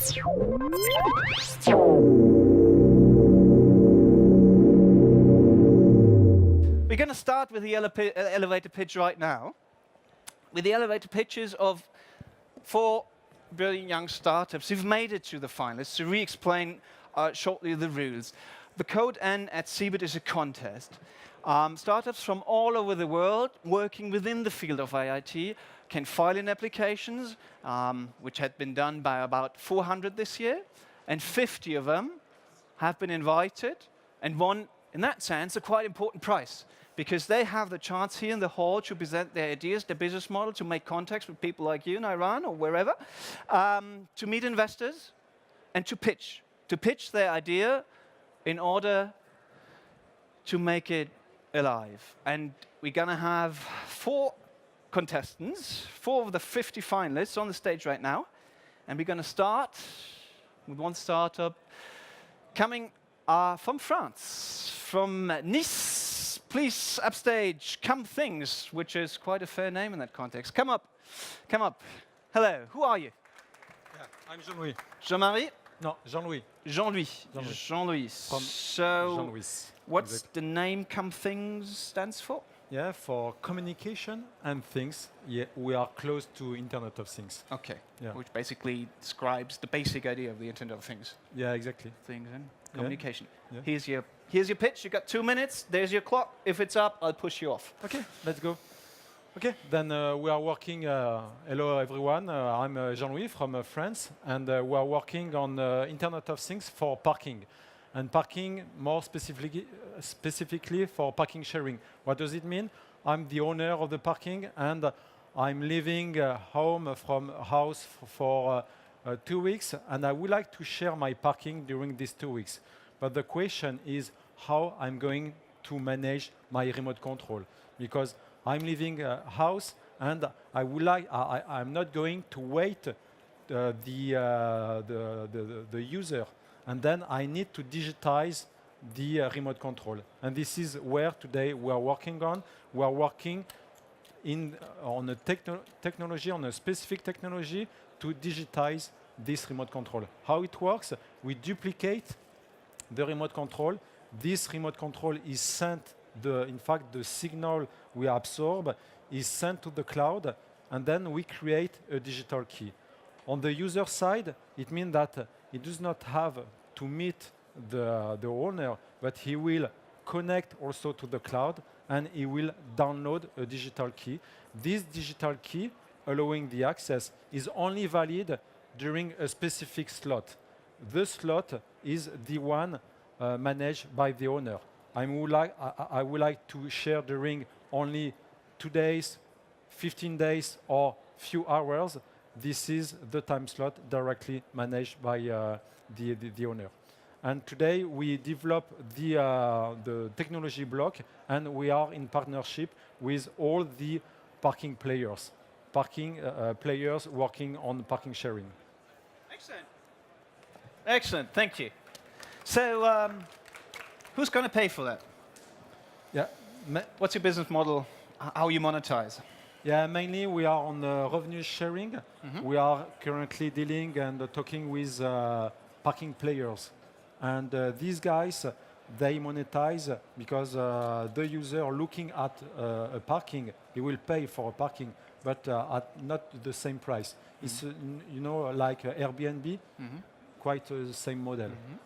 We're going to start with the elevator pitch right now, with the elevator pitches of 4 brilliant young startups who've made it to the finalists. To re-explain shortly the rules. The Code N at CeBIT is a contest. Startups from all over the world working within the field of IIT can file in applications, which had been done by about 400 this year, and 50 of them have been invited and won, in that sense, a quite important prize, because they have the chance here in the hall to present their ideas, their business model, to make contacts with people like you in Iran or wherever, to meet investors, and to pitch their idea in order to make it alive. And we're going to have 4 contestants, 4 of the 50 finalists on the stage right now. And we're going to start with one startup coming from France, from Nice. Please, upstage, ComThings, which is quite a fair name in that context. Come up, come up. Hello, who are you? Yeah, I'm Jean-Louis. Jean-Marie? No, Jean-Louis. Jean-Louis. Jean-Louis. So, Jean-Louis. what's the name ComThings stands for? Yeah, for communication and things, yeah, we are close to Internet of Things. Okay, yeah. Which basically describes the basic idea of the Internet of Things. Yeah, exactly. Things and communication. Yeah. Here's your pitch. You got 2 minutes. There's your clock. If it's up, I'll push you off. Okay, let's go. Okay, then we are working. Hello, everyone. I'm Jean-Louis from France, and we are working on Internet of Things for parking, and parking more specifically for parking sharing. What does it mean? I'm the owner of the parking, and I'm leaving home from house for 2 weeks, and I would like to share my parking during these 2 weeks. But the question is how I'm going to manage my remote control, because I'm leaving a house, and I'm not going to wait the user, and then I need to digitize the remote control. And this is where today we are working on. We are working on a technology, on a specific technology to digitize this remote control. How it works? We duplicate the remote control. This remote control is sent. In fact, the signal we absorb is sent to the cloud, and then we create a digital key. On the user side, it means that he does not have to meet the owner, but he will connect also to the cloud, and he will download a digital key. This digital key, allowing the access, is only valid during a specific slot. The slot is the one managed by the owner. I would like to share during only 2 days, 15 days, or few hours. This is the time slot directly managed by the owner. And today we develop the technology block, and we are in partnership with all the parking players working on parking sharing. Excellent. Excellent. Thank you. So, who's going to pay for that? Yeah. What's your business model? How you monetize? Yeah, mainly we are on revenue sharing. Mm-hmm. We are currently dealing and talking with parking players. And these guys, they monetize because the user looking at a parking, he will pay for a parking, but at not the same price. Mm-hmm. It's, like Airbnb, mm-hmm. Quite the same model. Mm-hmm.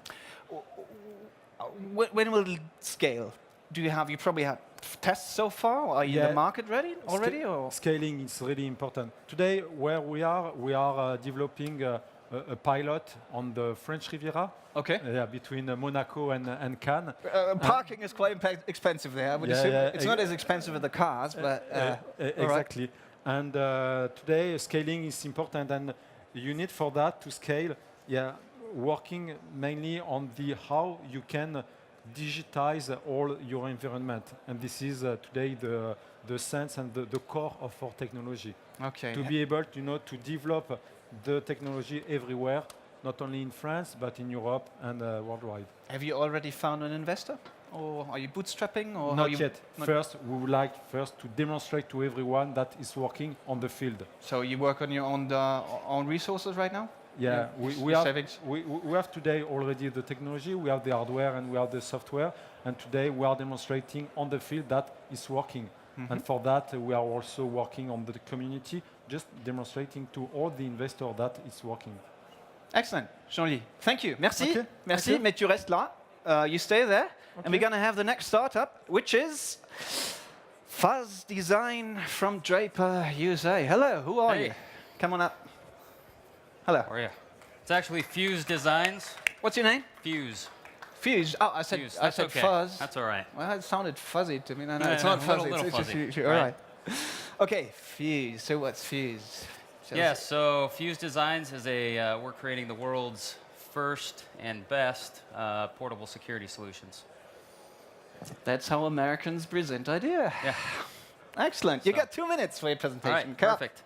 When will it scale? You probably have tests so far? Are you in the market ready already? Scaling is really important. Today, where we are developing a pilot on the French Riviera. Okay. Between Monaco and Cannes. Parking is quite expensive there. I would assume it's not as expensive as the cars, but exactly. Right. And today, scaling is important, and you need for that to scale. Working mainly on how you can digitize all your environment, and this is today the sense and the core of our technology. Okay. To be able, to develop the technology everywhere, not only in France but in Europe and worldwide. Have you already found an investor, or are you bootstrapping? Or not yet. First, we would like to demonstrate to everyone that it's working on the field. So you work on your own resources right now? Yeah, savings? we have today already the technology, we have the hardware, and we have the software. And today we are demonstrating on the field that it's working. And for that, we are also working on the community, just demonstrating to all the investors that it's working. Excellent, Jean-Louis. Thank you. Merci. Okay. Merci. Thank you. Mais tu restes là. You stay there, and Okay. we're going to have the next startup, which is FØZ Design from Draper, USA. Hello. Who are you? Come on up. Hello. How are you? It's actually FÜZ Designs. What's your name? FÜZ. FÜZ. Oh, I said FÜZ. I That's said okay. FØZ. That's all right. Well, it sounded fuzzy to me. No, Yeah, it's not a fuzzy. little It's fuzzy, just all right? right. Okay, FÜZ. So what's FÜZ? Yeah, so FÜZ Designs is we're creating the world's first and best portable security solutions. That's how Americans present idea. Yeah. Excellent. You So- got 2 minutes for your All presentation. right, Come. perfect.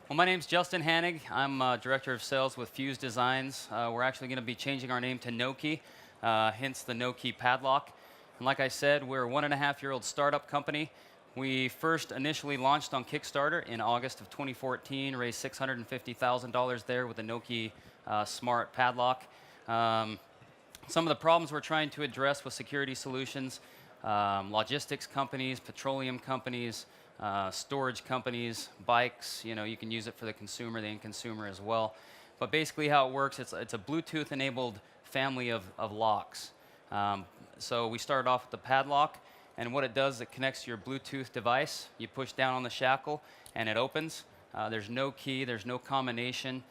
Well, my name's Justin Hannig. I'm Director of Sales with FÜZ Designs. We're actually going to be changing our name to Noke, hence the Noke padlock. And like I said, we're a 1.5-year-old startup company. We first initially launched on Kickstarter in August of 2014, raised $650,000 there with the Noke smart padlock. Some of the problems we're trying to address with security solutions, logistics companies, petroleum companies, storage companies, bikes, you can use it for the consumer, the end consumer as well. But basically how it works, it's a Bluetooth-enabled family of locks. So we started off with the padlock, and what it does, it connects to your Bluetooth device. You push down on the shackle, and it opens. There's no key, there's no combination.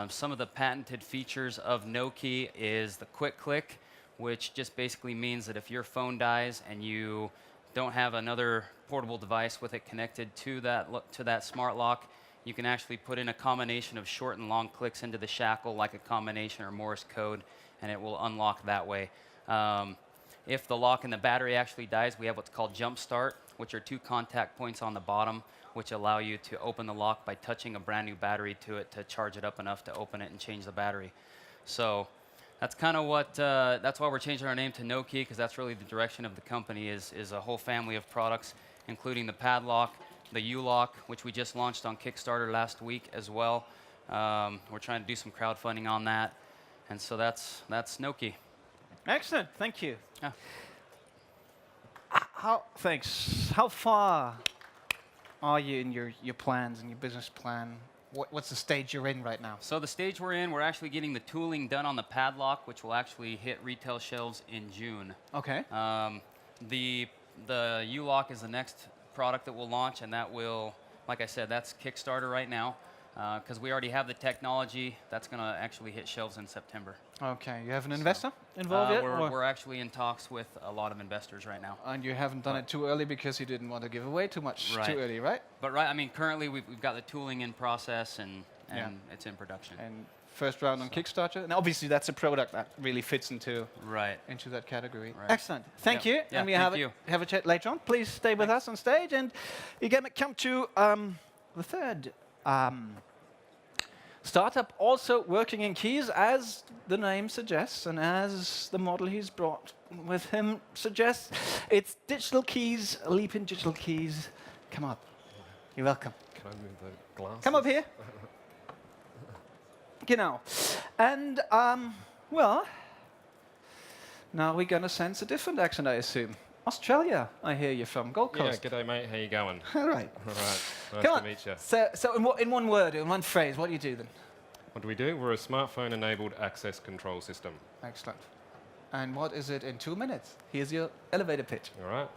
Some of the patented features of Noke is the quick click, which just basically means that if your phone dies and you don't have another portable device with it connected to that smart lock, you can actually put in a combination of short and long clicks into the shackle, like a combination or Morse code, and it will unlock that way. If the lock and the battery actually dies, we have what's called jump start, which are 2 contact points on the bottom, which allow you to open the lock by touching a brand new battery to it to charge it up enough to open it and change the battery. So that's kind of what, that's why we're changing our name to Noke, because that's really the direction of the company is a whole family of products, including the padlock, the U-lock, which we just launched on Kickstarter last week as well. We're trying to do some crowdfunding on that. And so that's Noke. Excellent. Thank you. Yeah. Thanks. How far are you in your plans and your business plan? What's the stage you're in right now? So the stage we're in, we're actually getting the tooling done on the padlock, which will actually hit retail shelves in June. Okay. The U-lock is the next product that we'll launch, and that will, like I said, that's Kickstarter right now, because we already have the technology. That's going to actually hit shelves in September. Okay. You have an investor involved yet? We're actually in talks with a lot of investors right now. And you haven't done it too early because you didn't want to give away too much Right. too early, right? But I mean, currently we've got the tooling in process, and it's in production. And first round on Kickstarter. And obviously that's a product that really fits into Right. that category. Right. Excellent. Thank Yeah. you. Yeah, And we thank have a chat later on. Please stay with us on stage, and you're going to come to the third startup, also working in keys, as the name suggests, and as the model he's brought with him suggests. It's digital keys, LEAPIN digital keys. Come up. You're welcome. Can I move the glasses? Come up here. Genau. And, well, now we're going to sense a different accent, I assume. Australia, I hear you're from, Gold Yeah, Coast. g'day mate, how you going? All right. All right, nice Come to on. meet you. So in one word, in one phrase, what do you do then? What do we do? We're a smartphone-enabled access control system. Excellent. And what is it in 2 minutes? Here's your elevator pitch. All right.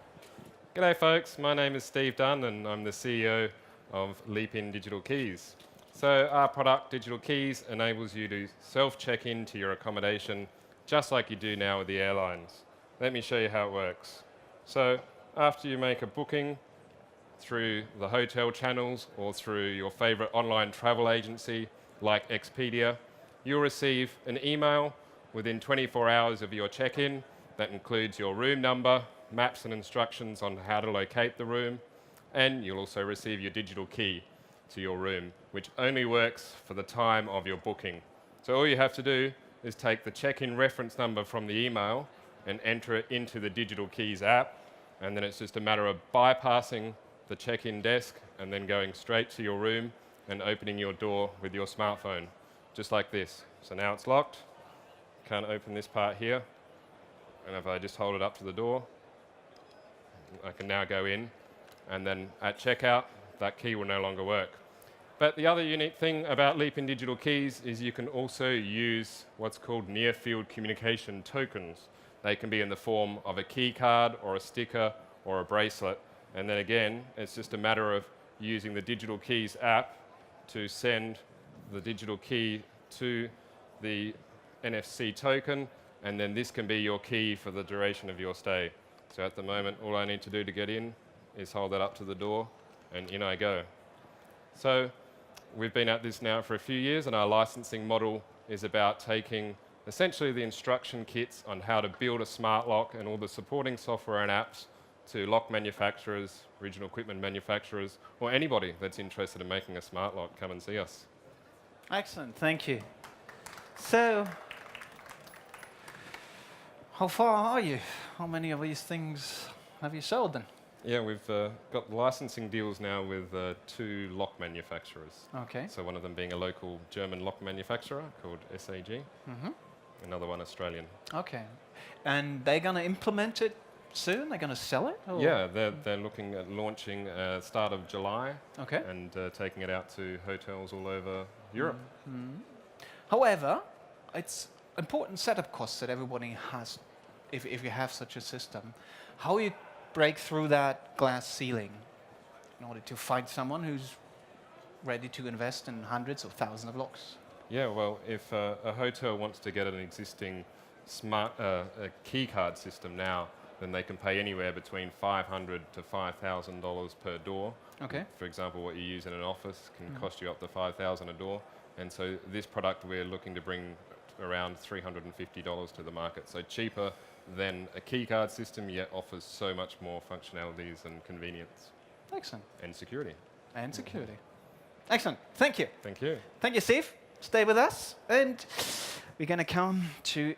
G'day folks, my name is Steve Dunn and I'm the CEO of LEAPIN Digital Keys. So our product, Digital Keys, enables you to self-check in to your accommodation just like you do now with the airlines. Let me show you how it works. So after you make a booking through the hotel channels or through your favorite online travel agency like Expedia, you'll receive an email within 24 hours of your check-in that includes your room number, maps and instructions on how to locate the room, and you'll also receive your digital key to your room, which only works for the time of your booking. So all you have to do is take the check-in reference number from the email and enter it into the Digital Keys app, and then it's just a matter of bypassing the check-in desk and then going straight to your room and opening your door with your smartphone. just like this. So now it's locked. Can't open this part here. And if I just hold it up to the door, I can now go in. And then at checkout, that key will no longer work. But the other unique thing about LEAPIN digital keys is you can also use what's called near-field communication tokens. They can be in the form of a key card or a sticker or a bracelet. And then again, it's just a matter of using the Digital Keys app to send the digital key to the NFC token, and then this can be your key for the duration of your stay. So at the moment, all I need to do to get in is hold that up to the door, and in I go. So we've been at this now for a few years, and our licensing model is about taking essentially the instruction kits on how to build a smart lock and all the supporting software and apps to lock manufacturers, original equipment manufacturers, or anybody that's interested in making a smart lock. Come and see us. Excellent, thank you. So, how far are you? How many of these things have you sold then? Yeah, we've got licensing deals now with 2 lock manufacturers. Okay. So one of them being a local German lock manufacturer called SAG, another one Australian. Okay. And they're going to implement it soon? They're going to sell it? Or? Yeah, they're looking at launching start of July, Okay. and taking it out to hotels all over Europe. However, it's important setup costs that everybody has if you have such a system. How you break through that glass ceiling in order to find someone who's ready to invest in hundreds or thousands of locks? Yeah, well, if a hotel wants to get an existing smart a key card system now, then they can pay anywhere between $500 to $5,000 per door. Okay. For example, what you use in an office can cost you up to $5,000 a door. And so this product we're looking to bring around $350 to the market. So cheaper than a key card system, yet offers so much more functionalities and convenience. Excellent. And security. And security. Excellent. Thank you. Thank you. Thank you, Steve. Stay with us. And we're going to come to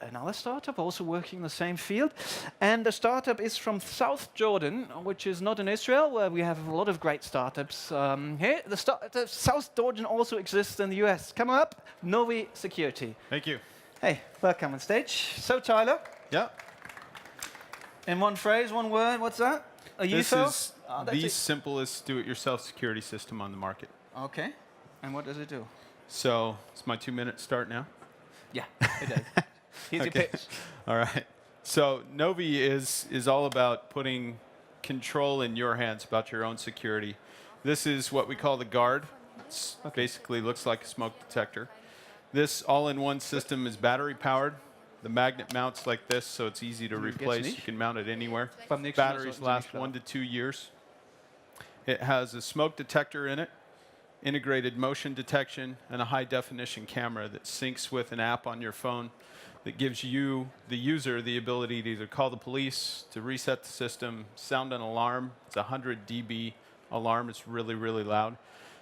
another startup also working in the same field. And the startup is from South Jordan, which is not in Israel, where we have a lot of great startups here. The South Jordan also exists in the US. Come up, Novi Security. Thank you. Hey, welcome on stage. So, Tyler, Yeah. in one phrase, one word, what's that? A This UFO? is That's the it. simplest do-it-yourself security system on the market. Okay. And what does it do? So it's my 2-minute start now. Yeah, it does. Here's your pitch. All right. So Novi is all about putting control in your hands about your own security. This is what we call the guard. It basically looks like a smoke detector. This all-in-one system is battery powered. The magnet mounts like this, so it's easy to replace. You can mount it anywhere. Batteries last 1 to 2 years. It has a smoke detector in it, integrated motion detection, and a high-definition camera that syncs with an app on your phone that gives you, the user, the ability to either call the police, to reset the system, sound an alarm. It's a 100 dB alarm. It's really, really loud.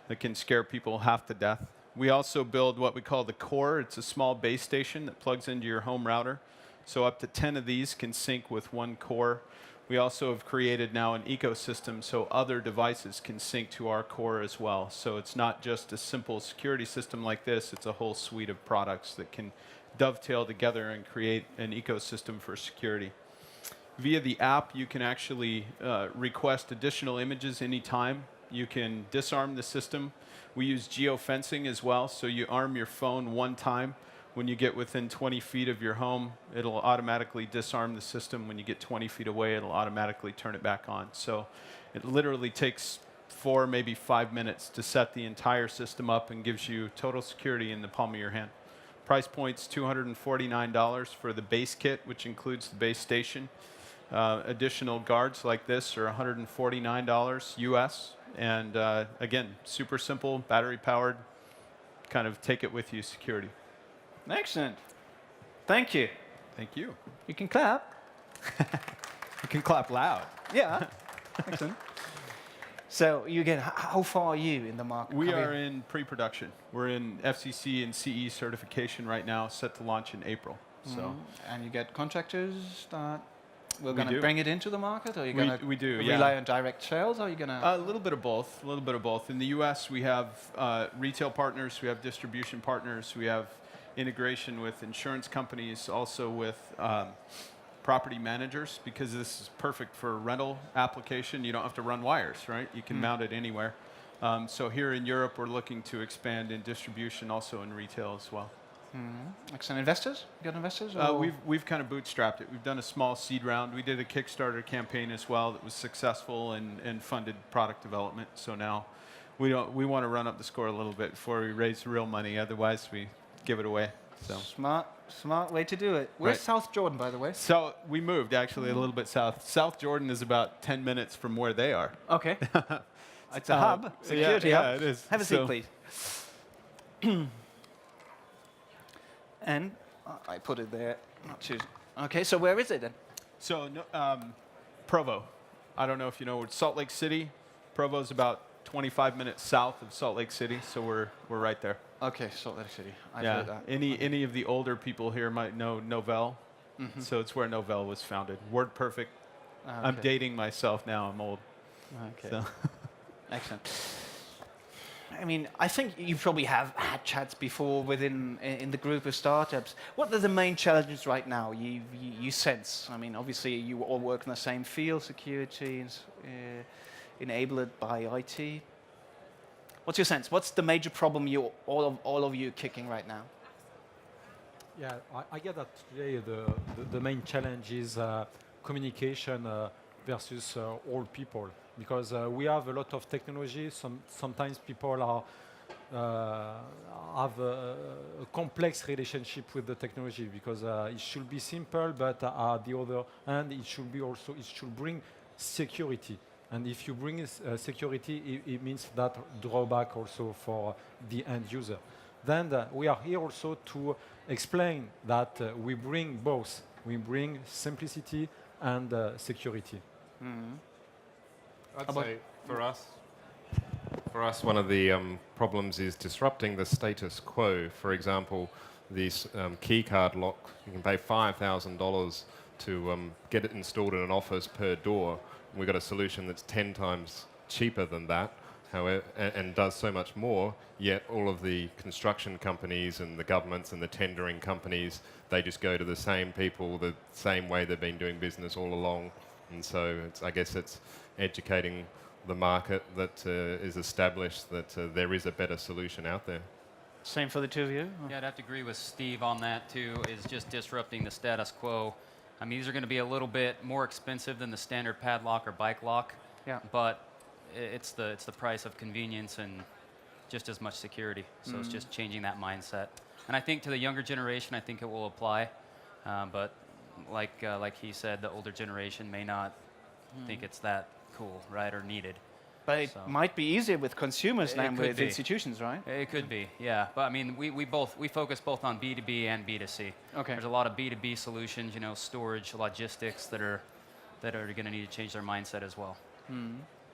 That can scare people half to death. We also build what we call the core. It's a small base station that plugs into your home router. So up to 10 of these can sync with one core. We also have created now an ecosystem so other devices can sync to our core as well. So it's not just a simple security system like this, it's a whole suite of products that can dovetail together and create an ecosystem for security. Via the app, you can actually request additional images anytime. You can disarm the system. We use geofencing as well, so you arm your phone one time. When you get within 20 feet of your home, it'll automatically disarm the system. When you get 20 feet away, it'll automatically turn it back on. So it literally takes 4, maybe 5 minutes to set the entire system up and gives you total security in the palm of your hand. Price point's $249 for the base kit, which includes the base station. Additional guards like this are $149 US. And again, super simple, battery powered, kind of take it with you security. Excellent. Thank you. Thank you. You can clap. You can clap loud. Yeah. Excellent. So you get, how far are you in the market? We are in pre-production. We're in FCC and CE certification right now, set to launch in April. So, and you get contractors that we're We going to do. bring it into the market, or are you We- going to we do, yeah. rely on direct sales, or are you going to? A little bit of both. A little bit of both. In the U.S., we have retail partners, we have distribution partners, we have integration with insurance companies, also with property managers, because this is perfect for a rental application. You don't have to run wires, right? You can mount it anywhere. So here in Europe, we're looking to expand in distribution, also in retail as well. Excellent. Investors? You got investors? Or? We've kind of bootstrapped it. We've done a small seed round. We did a Kickstarter campaign as well that was successful and funded product development. So now we want to run up the score a little bit before we raise real money. Otherwise, we give it away. So Smart way to do it. Where's Right. South Jordan, by the way? so we moved actually a little bit south. South Jordan is about 10 minutes from where they are. Okay. It's a hub, security yeah, hub. it is. Have a So- seat, please. And I put it there. Not too. Okay, so where is it then? So Provo. I don't know if you know where Salt Lake City. Provo's about 25 minutes south of Salt Lake City, so we're right there. Okay, Salt Lake City. I've heard that. Any of the older people here might know Novell. So it's where Novell was founded. WordPerfect. I'm Okay. dating myself now. I'm old. Okay. So. Excellent. I mean, I think you probably have had chats before within in the group of startups. What are the main challenges right now you sense? I mean, obviously you all work in the same field, security, enabled by IT. What's your sense? What's the major problem all of you kicking right now? Yeah, I get that today the main challenge is communication versus all people, because we have a lot of technology. Sometimes people are have a complex relationship with the technology, because it should be simple, but at the other hand, it should bring security. And if you bring security, it means that drawback also for the end user. Then we are here also to explain that we bring both. We bring simplicity and security. I'd say for us, one of the problems is disrupting the status quo. For example, this key card lock, you can pay $5,000 to get it installed in an office per door. We've got a solution that's 10 times cheaper than that, however, and does so much more, yet all of the construction companies and the governments and the tendering companies, they just go to the same people, the same way they've been doing business all along. And so I guess it's educating the market that is established that there is a better solution out there. Same for the two of you? Yeah, I'd have to agree with Steve on that too, is just disrupting the status quo. I mean, these are going to be a little bit more expensive than the standard padlock or bike lock, Yeah. but it's the price of convenience and just as much security. So it's just changing that mindset. And I think to the younger generation, I think it will apply. But like he said, the older generation may not think it's that cool, right, or needed. But it So- might be easier with consumers It than could with be. institutions, right? It could be, yeah. But I mean, we focus both on B2B and B2C. Okay. There's a lot of B2B solutions, you know, storage, logistics that are going to need to change their mindset as well.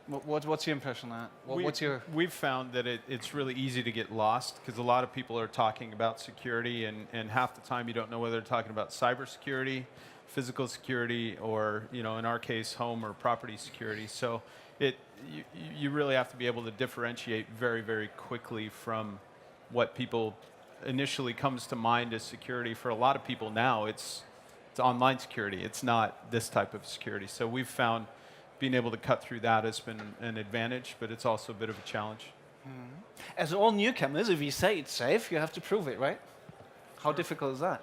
What's your impression on that? What's your... We've found that it's really easy to get lost, because a lot of people are talking about security, and half the time you don't know whether they're talking about cybersecurity, physical security, or, you know, in our case, home or property security. So you really have to be able to differentiate very, very quickly from what people initially comes to mind as security. For a lot of people now, it's online security. It's not this type of security. So we've found being able to cut through that has been an advantage, but it's also a bit of a challenge. As all newcomers, if you say it's safe, you have to prove it, right? How difficult is that?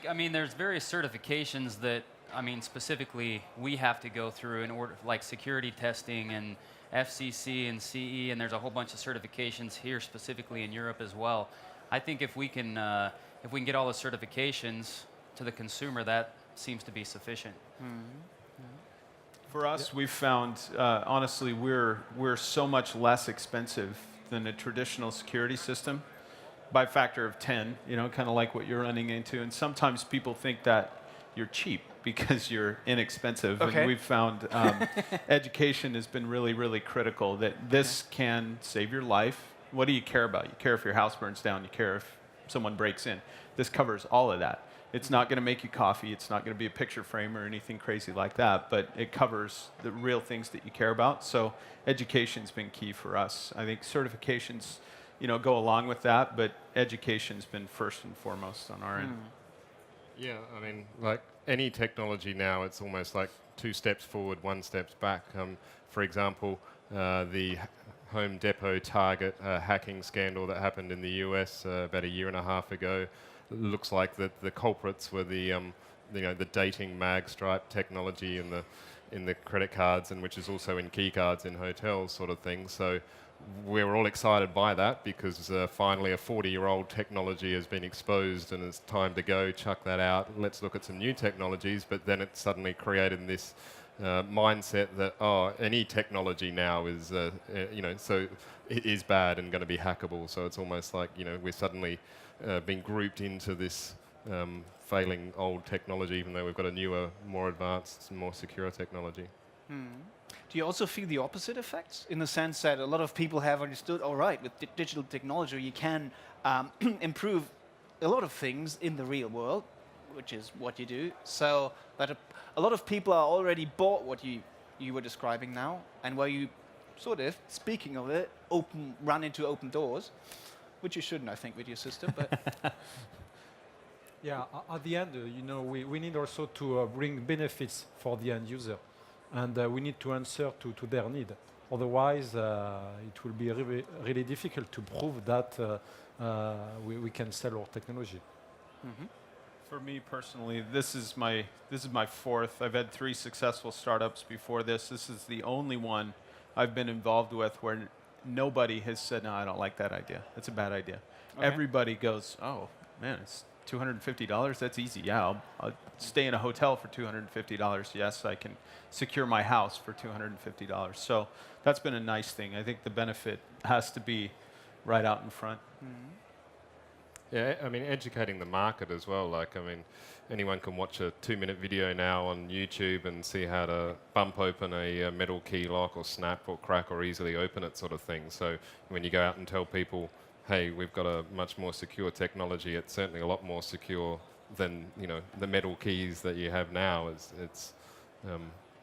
I mean, there's various certifications that, I mean, specifically we have to go through in order, like security testing and FCC and CE, and there's a whole bunch of certifications here specifically in Europe as well. I think if we can get all the certifications to the consumer, that seems to be sufficient. For us, we've found, honestly, we're so much less expensive than a traditional security system by a factor of 10, you know, kind of like what you're running into. And sometimes people think that you're cheap because you're inexpensive. Okay. And we've found education has been really, really critical, that this can save your life. What do you care about? You care if your house burns down. You care if someone breaks in. This covers all of that. It's not going to make you coffee. It's not going to be a picture frame or anything crazy like that, but it covers the real things that you care about. So education's been key for us. I think certifications, go along with that, but education's been first and foremost on our end. Yeah, I mean, like any technology now, it's almost like 2 steps forward, 1 step back. For example, the Home Depot Target hacking scandal that happened in the US about a year and a half ago. Looks like that the culprits were the dating mag stripe technology in the credit cards, and which is also in key cards in hotels, sort of thing. So we were all excited by that because finally a 40-year-old technology has been exposed and it's time to go, chuck that out, let's look at some new technologies. But then it suddenly created this mindset that, any technology now is, so it is bad and going to be hackable. So it's almost like, we're suddenly being grouped into this failing old technology, even though we've got a newer, more advanced, more secure technology. Do you also feel the opposite effects, in the sense that a lot of people have understood, all right, with digital technology, you can improve a lot of things in the real world, which is what you do, so that a lot of people are already bought what you were describing now, and where you sort of, speaking of it, run into open doors, which you shouldn't, I think, with your system, but... Yeah, at the end, we need also to bring benefits for the end user, and we need to answer to their need. Otherwise, it will be really difficult to prove that we can sell our technology. For me personally, this is my 4th. I've had 3 successful startups before this. This is the only one I've been involved with where nobody has said, no, I don't like that idea. That's a bad idea. Okay. Everybody goes, oh, man, it's $250? That's easy. Yeah, I'll stay in a hotel for $250. Yes, I can secure my house for $250. So that's been a nice thing. I think the benefit has to be right out in front. Yeah, I mean, educating the market as well. Like, I mean, anyone can watch a 2-minute video now on YouTube and see how to bump open a metal key lock or snap or crack or easily open it, sort of thing. So when you go out and tell people, hey, we've got a much more secure technology, it's certainly a lot more secure than the metal keys that you have now.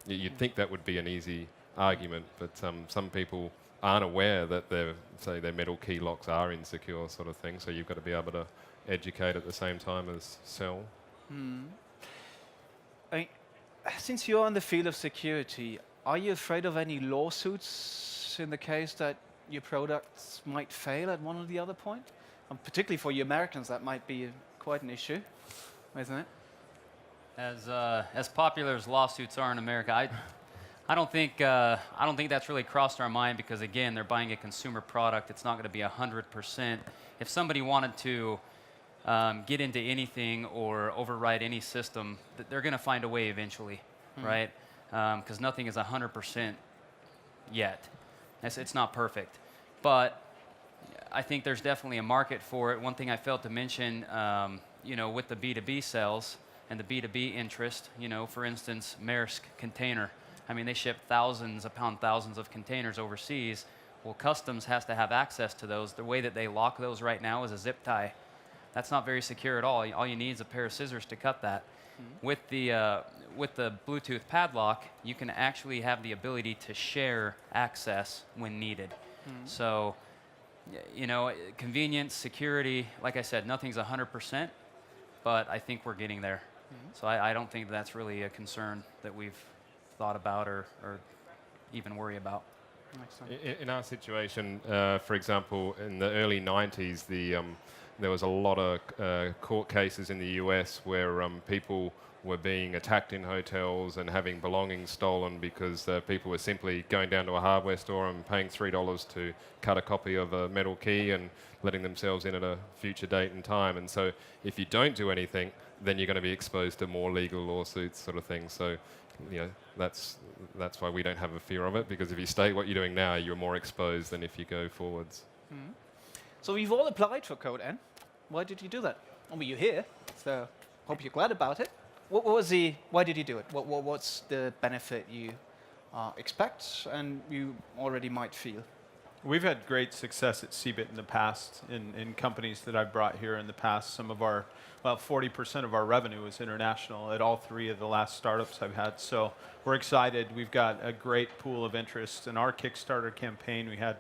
You'd think that would be an easy argument, but some people aren't aware that their metal key locks are insecure, sort of thing. So you've got to be able to educate at the same time as sell. Since you're in the field of security, are you afraid of any lawsuits in the case that your products might fail at one or the other point? And particularly for you Americans, that might be quite an issue, isn't it? As popular as lawsuits are in America, I don't think that's really crossed our mind, because again, they're buying a consumer product. It's not going to be 100%. If somebody wanted to get into anything or override any system, they're going to find a way eventually, right? Because nothing is 100% yet. It's not perfect, but I think there's definitely a market for it. One thing I failed to mention, with the B2B sales and the B2B interest, for instance, Maersk container. I mean, they ship thousands upon thousands of containers overseas. Well, customs has to have access to those. The way that they lock those right now is a zip tie. That's not very secure at all. All you need is a pair of scissors to cut that. With the Bluetooth padlock, you can actually have the ability to share access when needed. So, convenience, security, like I said, nothing's 100%, but I think we're getting there. So I don't think that's really a concern that we've thought about or even worry about. In our situation, for example, in the early 90s, there was a lot of court cases in the US where people were being attacked in hotels and having belongings stolen because people were simply going down to a hardware store and paying $3 to cut a copy of a metal key and letting themselves in at a future date and time. And so if you don't do anything, then you're going to be exposed to more legal lawsuits, sort of thing. So, that's why we don't have a fear of it, because if you stay what you're doing now, you're more exposed than if you go forwards. So you've all applied for Code N. Why did you do that? I mean, you're here, so hope you're glad about it. Why did you do it? What's the benefit you expect and you already might feel? We've had great success at CeBIT in the past, in companies that I've brought here in the past. Some of our, well, 40% of our revenue is international at all 3 of the last startups I've had. So we're excited. We've got a great pool of interest. In our Kickstarter campaign, we had,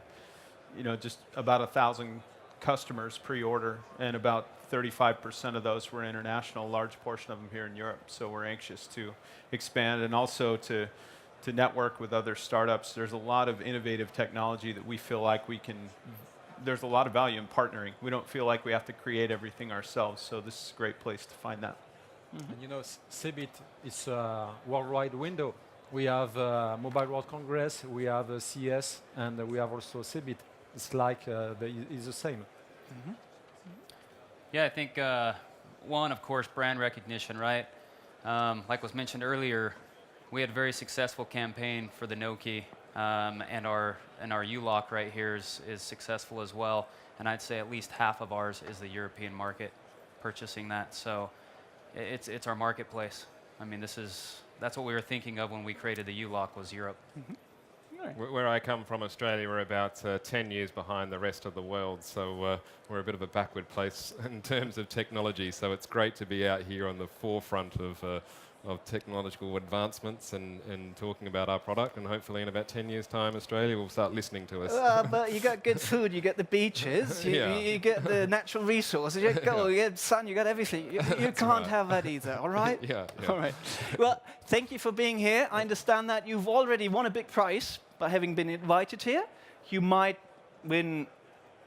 just about 1,000 customers pre-order, and about 35% of those were international, a large portion of them here in Europe. So we're anxious to expand and also to network with other startups. There's a lot of innovative technology that we feel like there's a lot of value in partnering. We don't feel like we have to create everything ourselves, so this is a great place to find that. And CeBIT is a worldwide window. We have Mobile World Congress, we have CES, and we have also CeBIT. It's like it's the same. Yeah, I think one, of course, brand recognition, right? Like was mentioned earlier, we had a very successful campaign for the Noke, and our U-lock right here is successful as well. And I'd say at least half of ours is the European market purchasing that. So it's our marketplace. I mean, that's what we were thinking of when we created the U-lock, was Europe. Where I come from, Australia, we're about 10 years behind the rest of the world, so we're a bit of a backward place in terms of technology. So it's great to be out here on the forefront of technological advancements and talking about our product, and hopefully in about 10 years' time, Australia will start listening to us. But you got good food, you get the beaches, you get the natural resources, you get sun, you got everything. You can't have that either, all right? Yeah. All right. Well, thank you for being here. I understand that you've already won a big prize by having been invited here. You might win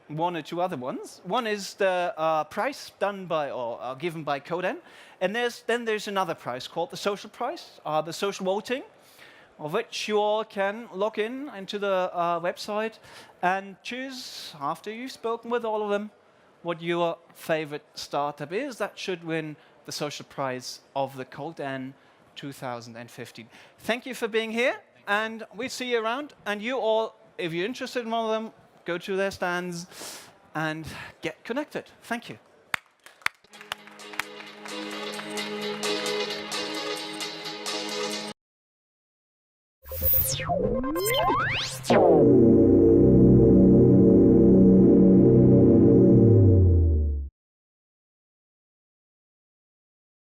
1 or 2 other ones. One is the prize done by or given by Coden, and then there's another prize called the social prize, the social voting, of which you all can log in into the website and choose, after you've spoken with all of them, what your favorite startup is. That should win the social prize of the Coden 2015. Thank you for being here, and we'll see you around. And you all, if you're interested in one of them, go to their stands and get connected. Thank you.